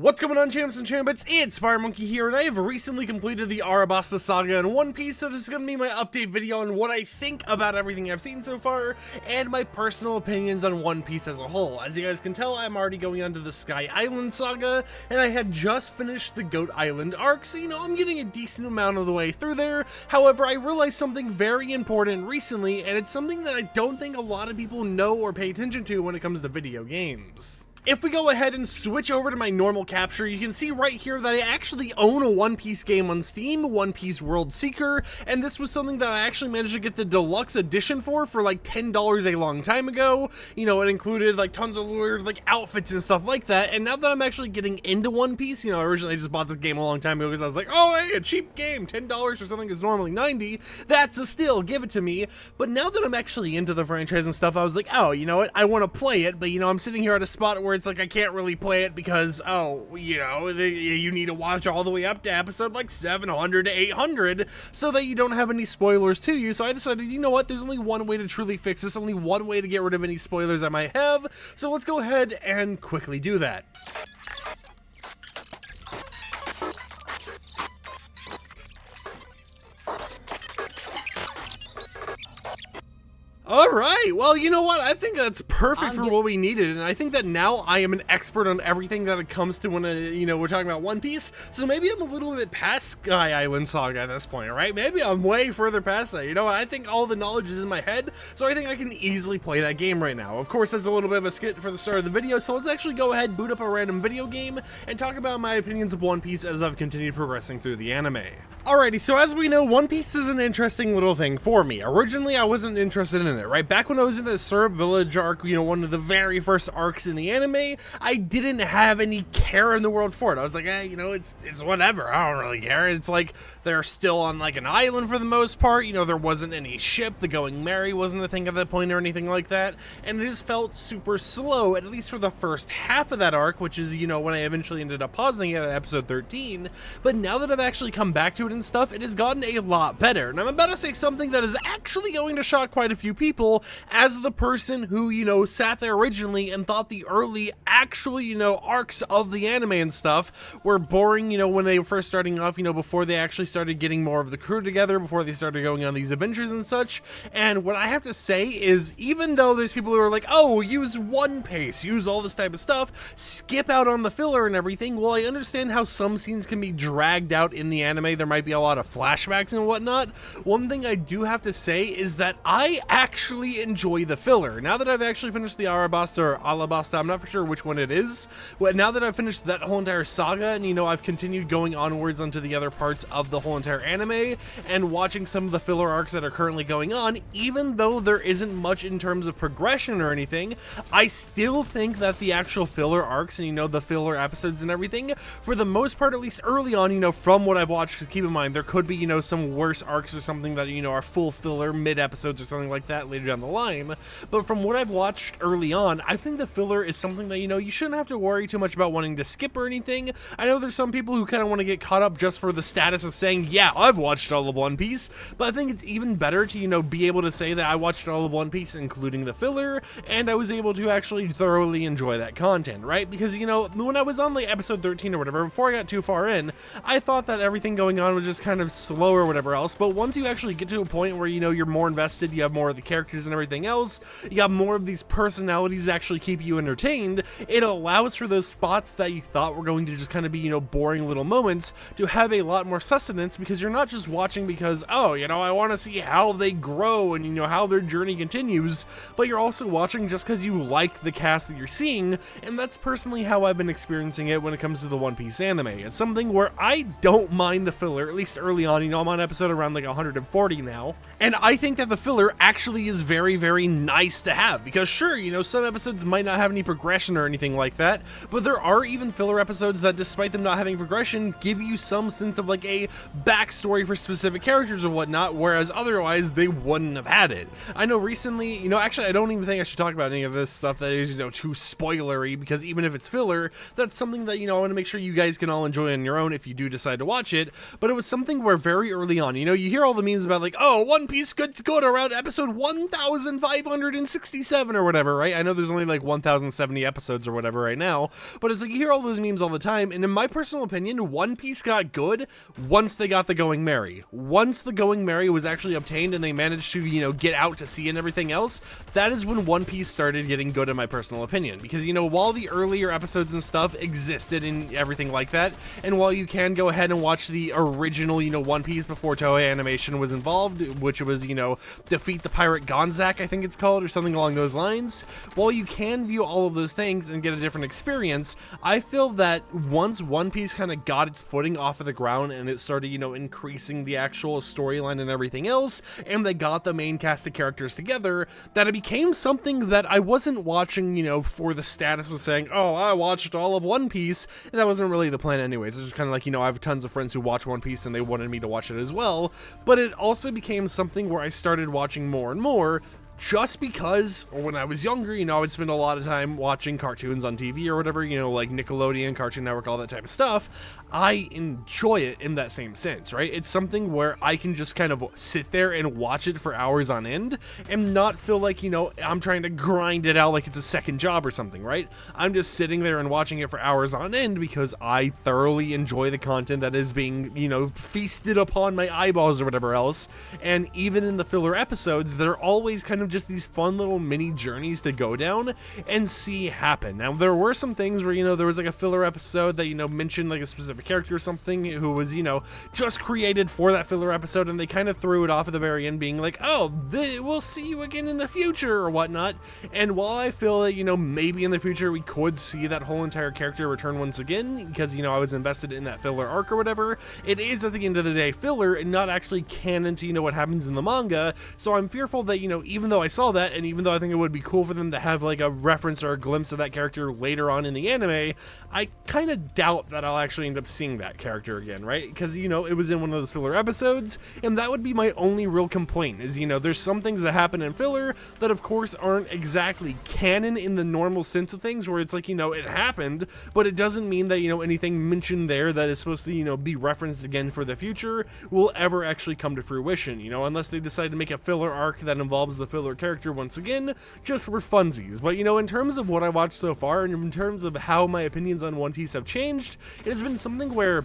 What's going on, champs and champions? It's FireMonkey here, and I have recently completed the Alabasta Saga in One Piece, so this is going to be my update video on what I think about everything I've seen so far, and my personal opinions on One Piece as a whole. As you guys can tell, I'm already going on to the Sky Island Saga, and I had just finished the Goat Island arc, so I'm getting a decent amount of the way through there. However, I realized something very important recently, and it's something that I don't think a lot of people know or pay attention to when it comes to video games. If we go ahead and switch over to my normal capture, you can see right here that I actually own a One Piece game on Steam, One Piece World Seeker, and this was something that I actually managed to get the deluxe edition for like $10 a long time ago. It included like tons of weird like outfits and stuff like that, and now that I'm actually getting into One Piece, originally I just bought this game a long time ago because I was like, oh hey, a cheap game, $10 for something that's normally $90, that's a steal, give it to me. But now that I'm actually into the franchise and stuff, I was like, oh, you know what, I want to play it, but I'm sitting here at a spot where it's like I can't really play it because, you need to watch all the way up to episode like 700 to 800 so that you don't have any spoilers to you. So I decided, you know what, there's only one way to truly fix this, only one way to get rid of any spoilers I might have, so let's go ahead and quickly do that. Alright, well, you know what, I think that's perfect for what we needed, and I think that now I am an expert on everything that it comes to when, we're talking about One Piece, so maybe I'm a little bit past Sky Island Saga at this point, right? Maybe I'm way further past that, I think all the knowledge is in my head, so I think I can easily play that game right now. Of course, that's a little bit of a skit for the start of the video, so let's actually go ahead, boot up a random video game, and talk about my opinions of One Piece as I've continued progressing through the anime. Alrighty, so as we know, One Piece is an interesting little thing for me. Originally, I wasn't interested in it, right? Back when I was in the Syrup Village arc, one of the very first arcs in the anime, I didn't have any care in the world for it. I was like, it's whatever, I don't really care. It's like, they're still on like an island for the most part, there wasn't any ship, the Going Merry wasn't a thing at that point or anything like that, and it just felt super slow, at least for the first half of that arc, which is, when I eventually ended up pausing it at episode 13, but now that I've actually come back to it and stuff, it has gotten a lot better, and I'm about to say something that is actually going to shock quite a few people, as the person who, sat there originally and thought the early actual, arcs of the anime and stuff were boring, when they were first starting off, before they actually started getting more of the crew together, before they started going on these adventures and such. And what I have to say is, even though there's people who are like, oh, use One Piece, use all this type of stuff, skip out on the filler and everything, well, I understand how some scenes can be dragged out in the anime. There might be a lot of flashbacks and whatnot. One thing I do have to say is that I actually enjoy the filler. Now that I've actually finished the Alabasta or Alabasta, I'm not for sure which one it is, but now that I've finished that whole entire saga and I've continued going onwards onto the other parts of the whole entire anime and watching some of the filler arcs that are currently going on, even though there isn't much in terms of progression or anything, I still think that the actual filler arcs and the filler episodes and everything, for the most part, at least early on, from what I've watched, because keep in mind there could be some worse arcs or something that are full filler mid episodes or something like that later down the line, but from what I've watched early on, I think the filler is something that you shouldn't have to worry too much about wanting to skip or anything. I know there's some people who kind of want to get caught up just for the status of saying, yeah, I've watched all of One Piece, but I think it's even better to be able to say that I watched all of One Piece, including the filler, and I was able to actually thoroughly enjoy that content, right? Because when I was on like episode 13 or whatever, before I got too far in, I thought that everything going on was just kind of slow or whatever else, but once you actually get to a point where you're more invested, you have more of the characters and everything else, you have more of these personalities that actually keep you entertained, it allows for those spots that you thought were going to just kind of be boring little moments to have a lot more sustenance, because you're not just watching because, oh, I want to see how they grow and how their journey continues, but you're also watching just because you like the cast that you're seeing, and that's personally how I've been experiencing it when it comes to the One Piece anime. It's something where I don't mind the filler, at least early on. I'm on episode around like 140 now, and I think that the filler actually is very, very nice to have, because sure, some episodes might not have any progression or anything like that, but there are even filler episodes that, despite them not having progression, give you some sense of like a backstory for specific characters or whatnot, whereas otherwise they wouldn't have had it. I know recently, actually I don't even think I should talk about any of this stuff that is, too spoilery, because even if it's filler, that's something that, I want to make sure you guys can all enjoy on your own if you do decide to watch it, but it was something where very early on, you hear all the memes about like, oh, One Piece good to go to around episode 1 1,567 or whatever, right? I know there's only like 1,070 episodes or whatever right now, but it's like you hear all those memes all the time, and in my personal opinion, One Piece got good once they got the Going Merry. Once the Going Merry was actually obtained and they managed to, get out to sea and everything else, that is when One Piece started getting good in my personal opinion. Because, while the earlier episodes and stuff existed and everything like that, and while you can go ahead and watch the original, One Piece before Toei Animation was involved, which was, Defeat the Pirate Gonzack, I think it's called, or something along those lines, while you can view all of those things and get a different experience, I feel that once One Piece kind of got its footing off of the ground and it started, increasing the actual storyline and everything else, and they got the main cast of characters together, that it became something that I wasn't watching, for the status of saying, oh, I watched all of One Piece. That wasn't really the plan anyways. It was just kind of like, I have tons of friends who watch One Piece and they wanted me to watch it as well, but it also became something where I started watching more and more, just because when I was younger, I would spend a lot of time watching cartoons on TV or whatever, like Nickelodeon, Cartoon Network, all that type of stuff. I enjoy it in that same sense, right? It's something where I can just kind of sit there and watch it for hours on end and not feel like, I'm trying to grind it out like it's a second job or something, right? I'm just sitting there and watching it for hours on end because I thoroughly enjoy the content that is being, feasted upon my eyeballs or whatever else. And even in the filler episodes, they're always kind of just these fun little mini journeys to go down and see happen. Now, there were some things where, there was like a filler episode that, mentioned like a specific character or something who was, just created for that filler episode, and they kind of threw it off at the very end being like, oh, we'll see you again in the future or whatnot. And while I feel that, maybe in the future we could see that whole entire character return once again because, I was invested in that filler arc or whatever, it is at the end of the day filler and not actually canon to, what happens in the manga. So I'm fearful that, even though I saw that, and even though I think it would be cool for them to have like a reference or a glimpse of that character later on in the anime, I kind of doubt that I'll actually end up seeing that character again, right? Because, it was in one of those filler episodes, and that would be my only real complaint is, there's some things that happen in filler that of course aren't exactly canon in the normal sense of things, where it's like, it happened, but it doesn't mean that, anything mentioned there that is supposed to, be referenced again for the future will ever actually come to fruition, unless they decide to make a filler arc that involves the filler character once again, just for funsies. But, in terms of what I watched so far, and in terms of how my opinions on One Piece have changed, it has been something where,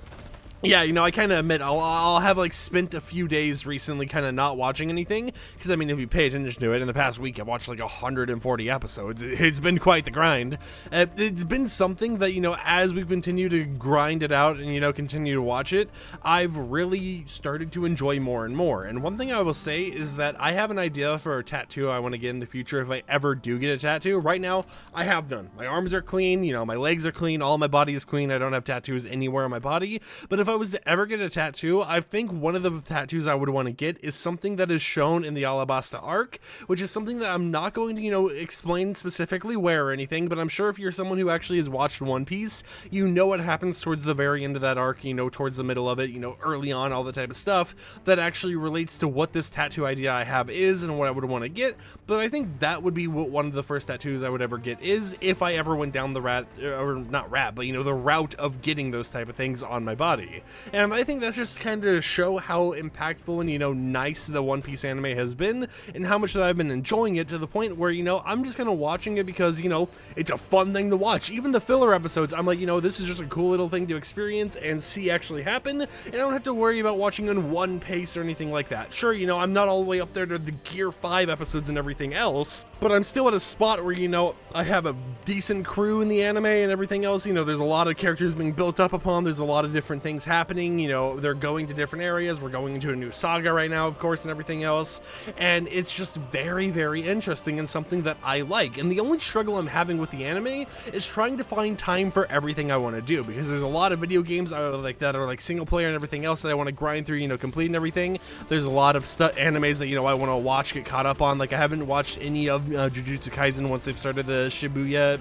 yeah, I kind of admit I'll have like spent a few days recently kind of not watching anything, because I mean, if you pay attention to it, in the past week I've watched like 140 episodes. It's been quite the grind. It's been something that, as we've continued to grind it out and, continue to watch it, I've really started to enjoy more and more. And one thing I will say is that I have an idea for a tattoo I want to get in the future if I ever do get a tattoo. Right now, I have none. My arms are clean, my legs are clean, all my body is clean. I don't have tattoos anywhere on my body. But if I was to ever get a tattoo, I think one of the tattoos I would want to get is something that is shown in the Alabasta arc, which is something that I'm not going to, explain specifically where or anything, but I'm sure if you're someone who actually has watched One Piece, what happens towards the very end of that arc, towards the middle of it, early on, all the type of stuff that actually relates to what this tattoo idea I have is and what I would want to get. But I think that would be what one of the first tattoos I would ever get is, if I ever went down the the route of getting those type of things on my body. And I think that's just kind of show how impactful and, nice the One Piece anime has been, and how much that I've been enjoying it to the point where, I'm just kind of watching it because, it's a fun thing to watch. Even the filler episodes, I'm like, this is just a cool little thing to experience and see actually happen, and I don't have to worry about watching in one pace or anything like that. Sure, I'm not all the way up there to the Gear 5 episodes and everything else, but I'm still at a spot where, I have a decent crew in the anime and everything else. There's a lot of characters being built up upon, there's a lot of different things happening, they're going to different areas, we're going into a new saga right now, of course, and everything else, and it's just very, very interesting and something that I like. And the only struggle I'm having with the anime is trying to find time for everything I want to do, because there's a lot of video games that are like single player and everything else that I want to grind through, complete and everything. There's a lot of animes that, I want to watch, get caught up on. Like, I haven't watched any of Jujutsu Kaisen once they've started the Shibuya,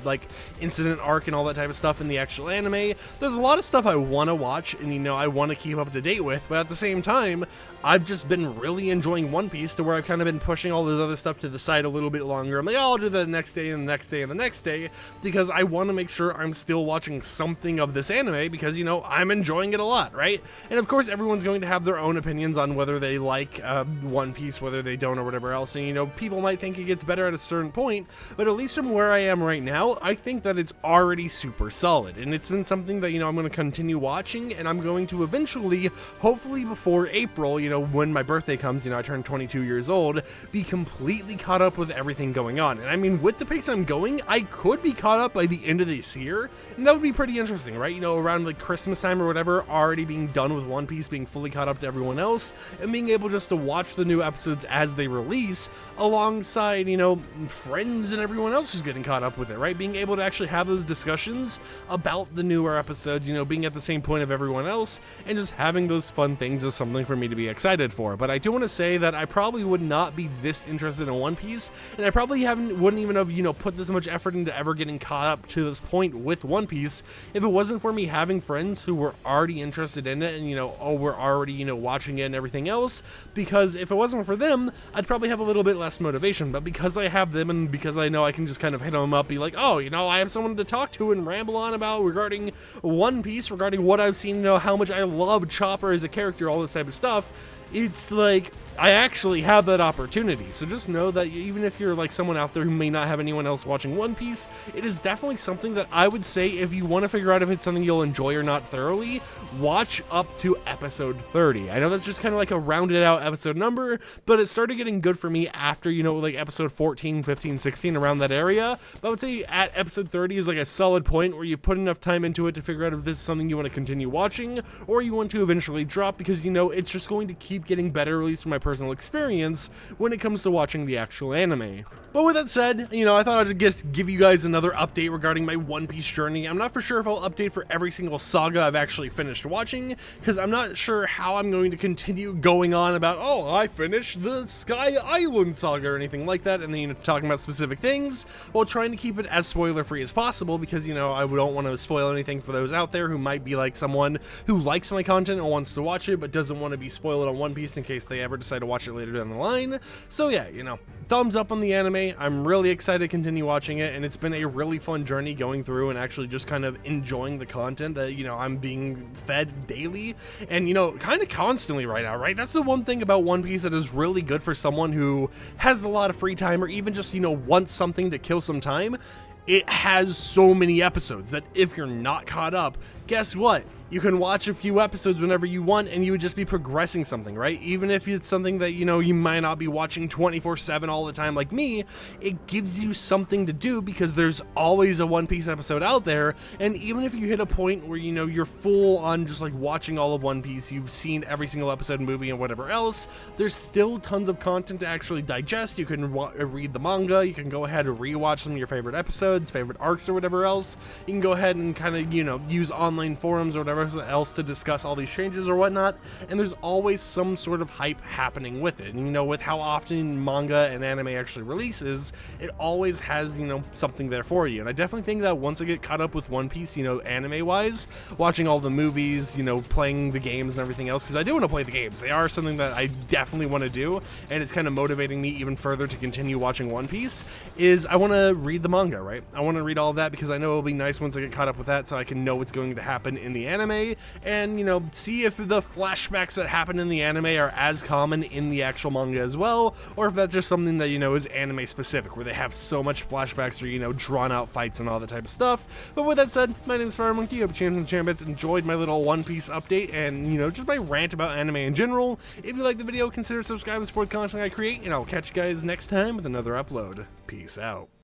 incident arc and all that type of stuff in the actual anime. There's a lot of stuff I want to watch and, you know, I want to keep up to date with, but at the same time, I've just been really enjoying One Piece to where I've kind of been pushing all this other stuff to the side a little bit longer. I'm like, oh, I'll do the next day and the next day and the next day, because I want to make sure I'm still watching something of this anime, because, you know, I'm enjoying it a lot, right? And of course, everyone's going to have their own opinions on whether they like One Piece, whether they don't, or whatever else. And, you know, people might think it gets better at a certain point, but at least from where I am right now, I think that it's already super solid. And it's been something that, you know, I'm going to continue watching, and I'm going to eventually, hopefully before April, you know, when my birthday comes, you know, I turn 22 years old, be completely caught up with everything going on. And I mean, with the pace I'm going, I could be caught up by the end of this year, and that would be pretty interesting, right? You know, around like Christmas time or whatever, already being done with One Piece, being fully caught up to everyone else, and being able just to watch the new episodes as they release, alongside, you know, friends and everyone else who's getting caught up with it, right? Being able to actually have those discussions about the newer episodes, you know, being at the same point of everyone else, and just having those fun things is something for me to be excited for. But I do want to say that I probably would not be this interested in One Piece, and I probably wouldn't even have, you know, put this much effort into ever getting caught up to this point with One Piece if it wasn't for me having friends who were already interested in it, and, you know, oh, we're already, you know, watching it and everything else. Because if it wasn't for them, I'd probably have a little bit less motivation. But because I have them, and because I know I can just kind of hit them up, be like, oh, you know, I have someone to talk to and ramble on about regarding One Piece, regarding what I've seen, you know, how much I love Chopper as a character, all this type of stuff, it's like, I actually have that opportunity. So just know that even if you're like someone out there who may not have anyone else watching One Piece, it is definitely something that I would say, if you want to figure out if it's something you'll enjoy or not thoroughly, watch up to episode 30. I know that's just kind of like a rounded out episode number, but it started getting good for me after, you know, like episode 14, 15, 16, around that area. But I would say at episode 30 is like a solid point where you put enough time into it to figure out if this is something you want to continue watching, or you want to eventually drop, because, you know, it's just going to keep getting better, at least from my personal experience, when it comes to watching the actual anime. But with that said, you know, I thought I'd just give you guys another update regarding my One Piece journey. I'm not for sure if I'll update for every single saga I've actually finished watching, because I'm not sure how I'm going to continue going on about, oh, I finished the Sky Island saga or anything like that, and then, you know, talking about specific things, while trying to keep it as spoiler-free as possible, because, you know, I don't want to spoil anything for those out there who might be like someone who likes my content and wants to watch it, but doesn't want to be spoiled on One Piece in case they ever decide to watch it later down the line. So yeah, you know, thumbs up on the anime. I'm really excited to continue watching it, and it's been a really fun journey going through and actually just kind of enjoying the content that, you know, I'm being fed daily and, you know, kind of constantly right now, right? That's the one thing about One Piece that is really good for someone who has a lot of free time, or even just, you know, wants something to kill some time. It has so many episodes that if you're not caught up, guess what? You can watch a few episodes whenever you want, and you would just be progressing something, right? Even if it's something that, you know, you might not be watching 24/7 all the time like me, it gives you something to do, because there's always a One Piece episode out there. And even if you hit a point where, you know, you're full on just like watching all of One Piece, you've seen every single episode, movie, and whatever else, there's still tons of content to actually digest. You can read the manga, you can go ahead and rewatch some of your favorite episodes, favorite arcs, or whatever else. You can go ahead and kind of, you know, use online forums or whatever else to discuss all these changes or whatnot, and there's always some sort of hype happening with it. And, you know, with how often manga and anime actually releases, it always has, you know, something there for you. And I definitely think that once I get caught up with One Piece, you know, anime wise, watching all the movies, you know, playing the games and everything else, because I do want to play the games, they are something that I definitely want to do, and it's kind of motivating me even further to continue watching One Piece, is I want to read the manga, right? I want to read all of that, because I know it'll be nice once I get caught up with that, so I can know what's going to happen in the anime, and, you know, see if the flashbacks that happen in the anime are as common in the actual manga as well, or if that's just something that, you know, is anime specific, where they have so much flashbacks or, you know, drawn out fights and all that type of stuff. But with that said, my name is FireMonkey. I hope you and Champions enjoyed my little One Piece update and, you know, just my rant about anime in general. If you like the video, consider subscribing to support the content I create, and I'll catch you guys next time with another upload. Peace out.